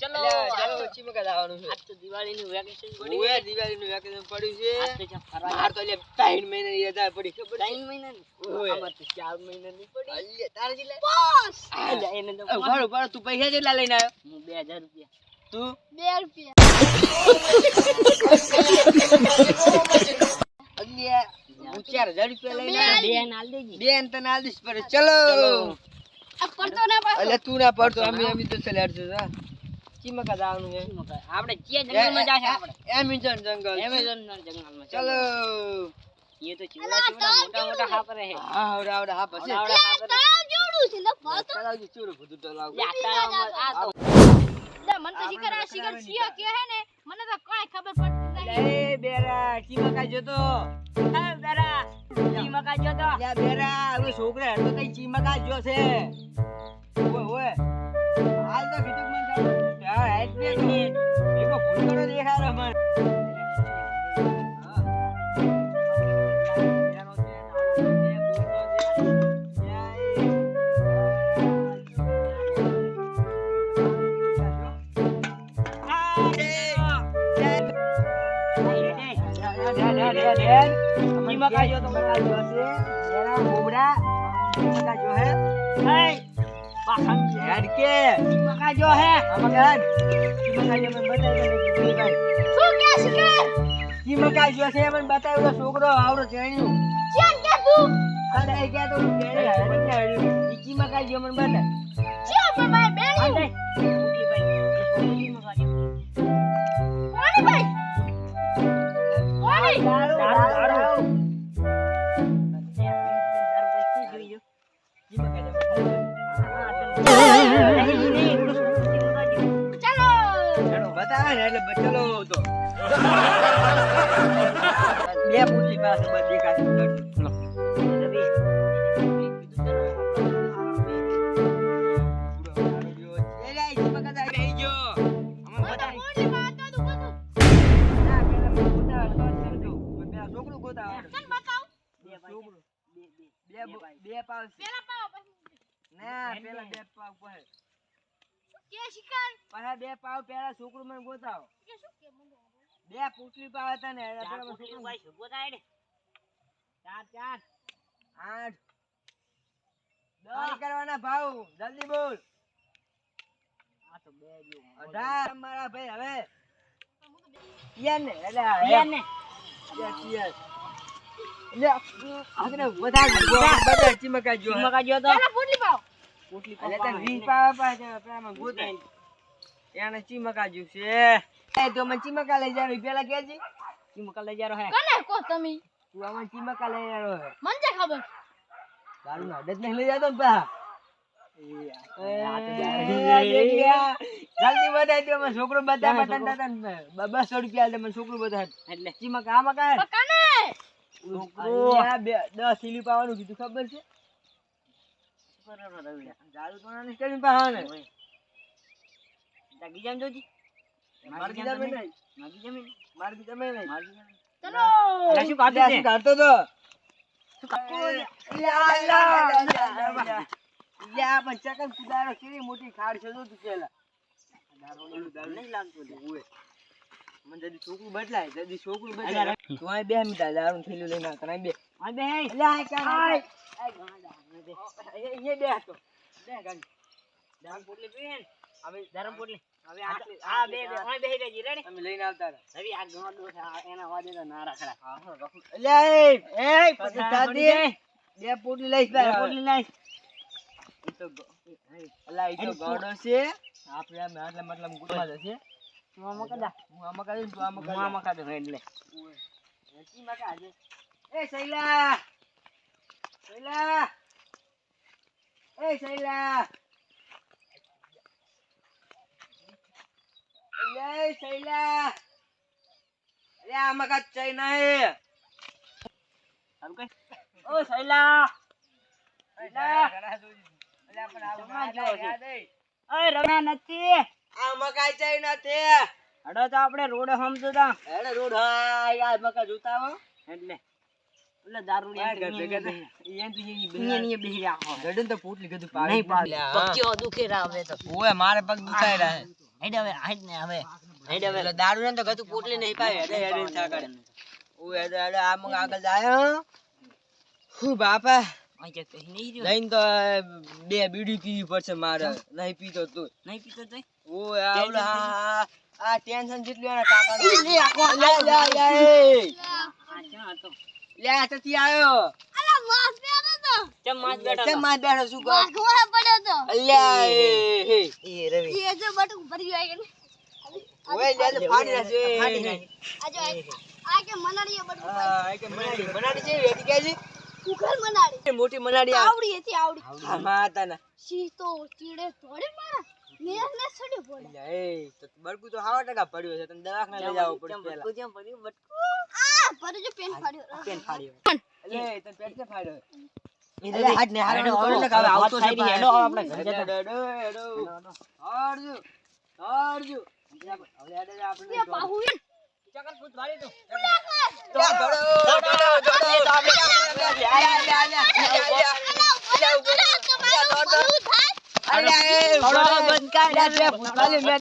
ચલો ચાલો ચીમકા જવાનું છે. આજ તો દિવાળીનું વેકેશન પડ્યું ઓએ દિવાળીનું વેકેશન પડ્યું છે. આજ તો જ્યાં ફરવા બહાર તો લે 3 મહિનાની રજા પડી ખબર છે? 3 મહિનાની ઓએ. આમાં તો 4 મહિનાની પડી અલ્યા તારે કેટલા? અલ્યા, એને તો ભાડું ભાડું તું પૈસા કેટલા લઈને આવ્યો? હું 2000 રૂપિયા તું 2 રૂપિયા અલ્યા હું 4000 રૂપિયા લઈને આવ્યો. બે નાલ દેજી બેન તને આલ દઈશ પર ચલો. આ પડતો ના પાછો અલ્યા તું ના પડતો અમે તો ચલાડશું હા. ચીમકા જવાનું છે. આપણે ક્યાં જંગલમાં જાશે આપણે એમેઝોન જંગલ એમેઝોન ના જંગલમાં ચલો. ये तो चिवड़ा चिवड़ा मोटा मोटा खा पर है હા આવડા આવડા હા પછી આવડા ખા પર તાવ જોડું છે ને પાતો તળાવજી ચૂરું બધું તળાવ. લે આ તો મને તો શિકાર આ શિકાર સિયા કે હે ને મને તો કાઈ ખબર પડતી નહીં એ બેરા ચીમકા જોતો. હે બેરા ચીમકા જો તો યા બેરા હવે છોકરા હરતો કઈ ચીમકા જો છે. ઓય ઓય હાલ તો કીધું મને હા હેડ બે મિનિટ એકો ભૂલ કરો દેખાડો મને. ચીમકા જો તો મકા જો છે. એના મોબડા ચીમકા જો હે. એ પાખન હેડ કે ચીમકા જો હે આમાં હેડ ચીમકા જો મને બતાવી દે. શું કે શિકાર ચીમકા જો છે મને બતાવ્યો છોકરો આવડો ચેણ્યું. ચેન કે તું અરે કે તો ચેણ્યું ઈ ચીમકા જો મને બતાવ. ચેન પર ભાઈ બેન આંદે ઉઠી ભાઈ ચીમકા જો કોની ભાઈ કોની દારૂ દારૂ, દારૂ દારૂ. ચીમકા જો બતાવ. ચાલો એનો બતાવે ને એટલે બચલો તો બે પૂછલી પાસે બધી કાઢી મોટી વાત તો બધું છોકરું ગોતા ચલ બતાવ બે પાવ પેલા પાવ પછી ના પેલા બે પાવ પહે કે શિકાર પાછા બે પાવ પેલા છોકરું મને ગોતાવો કે શું કે મને બે પૂછલી પાવ હતા ને એટલે પેલા છોકરું ભાઈ સુબો થાય ને 4 8 10 કરવાના ભાવ જલ્દી બોલ આ તો બે જો 18 મારા ભાઈ હવે યન એટલે યાર ને આગળ વધારે ચીમકા જો ચીમકા જો તો પેલા પોટલી પાવ પોટલી એટલે પાવ તને 20 પાવ પાછા પેલામાં ગોતે એને ચીમકા જો છે એ તો મને ચીમકા લઈ જાવ પેલા કેજી ચીમકા લઈ જારો હે કને કો તમે તું આમાં ચીમકા લઈ આવ્યો હે મને જે ખબર દારૂ ના અડદ નહીં લઈ જાતો ને પા જલ્દી બતાવી દો મને છોકરો બતાવ બતા 200 રૂપિયા લે મને છોકરું બતાવ એટલે ચીમકા આમાં કાય કને છોકરો 10 સીલી પાવાનું કીધું ખબર છે દારૂ તો ના કરી પા ને દાગી જામ જોજી મારી જમે નહીં માગી જામ મારી જમે નહીં માગી જામ ચલો અલા શું કાઢે છે કાઢતો તો પણ કુદારો કેવી મોટી ખાડ છે જો તું પેલા દારૂ નહીં લાગતું ઓએ મને જલ્દી છોકરું બદલાય જલ્દી છોકરું બદલાય તું આ બે મિનિટ દારૂ થેલું લઈને આવતા નહીં બે આ બે હે એટલે આ કાય એ બે હતો બે ગાડી ધરમ પોટલી પીન અમે ધરમ પોટલી હવે આ બે બે ઓય બેહી રહેજી રેડી અમે લઈને આવતા હતા હવે આ ગોડો છે એના વાદે તો ના રાખડા હા હા રાખું એટલે એ પછી દાદી બે પોટલી લઈશ બે પોટલી લઈ ઈ તો અલા ઈ તો ગોડો છે આપણે આમ એટલે મતલબ ગુટમાં જશે તું આમાં કદા હું આમાં કરી તું આમાં હું આમાં કાઢો એટલે એચી માં કાજે એ શૈલા શૈલા એ શૈલા એ શૈલા અરે આમાં કા ચઈ નહીં સારું કઈ ઓ શૈલા શૈલા અલ્યા પણ આમાં યાદ એ ઓય રમ્યા નથી આમાં કાઈ ચઈ નથી હડો તો આપણે રોડ હમજો તા અરે રોડ હા યાર મકા જોતા હો એટલે એટલે દારૂ આ ગડે ગડે ઈયન તું ઈ ની બેહી રાખો ગડન તો પોટલી કીધું પાડી નહીં પાડ પક્યો દુખે રાવે તો ઓય મારે પગ દુખાઈ રહ્યા હેડ હવે હાઈડ ને હવે હેડ હવે એટલે દારૂ ને તો ગતું પોટલી નહીં પાય હેડે હેડે થાકડે ઓ હેડે હેડે આ મંગ આગળ જાય હું બાપા આ જે કહી નહીં રહ્યો લઈને તો બે બીડી પીવી પડશે મારે નહીં પીતો તું નહીં પીતો તો ઓ આવલા આ ટેન્શન જેટલું એના કાકા લે આ ક્યાં હતો લે આ તો તી આવ્યો અલા માસ બેઠો તો કેમ માસ બેઠો કેમ માં બેઠો શું કર વાઘોડા પડ્યો તો અલ્યા એ રવિ એ જો બટુક ભરી આવી ગયું ઓય લે લે ફાડી નાખે ફાડી નાખ આજો આ કે મનાડીએ બટુક હા એ કે મનાડી મનાડી છે એથી કે છે ઉઘર મનાડી મોટી મનાડી આવડી હતી આવડી હા માતા ના સી તો ચીડે થોડી મારા મેં ને છડી પડે અલ્યા એ તો બરકુ તો 100% પડ્યો છે તને દવાખાને લઈ જાવ પડશે પહેલા કેમ પડ્યું બટકું આ પર જો પેન ફાડ્યો પેન ફાડ્યો એટલે તને પેટ કે ફાડ્યો એટલે હાડ ને હાડ કરી લે હવે આવતો છે હેડો આપણે ઘરે જતા હેડો હેડો હાડજો હાડજો હવે હેડે આપણે એ બાહુ ચકલ ફૂટ વાળી દો અરે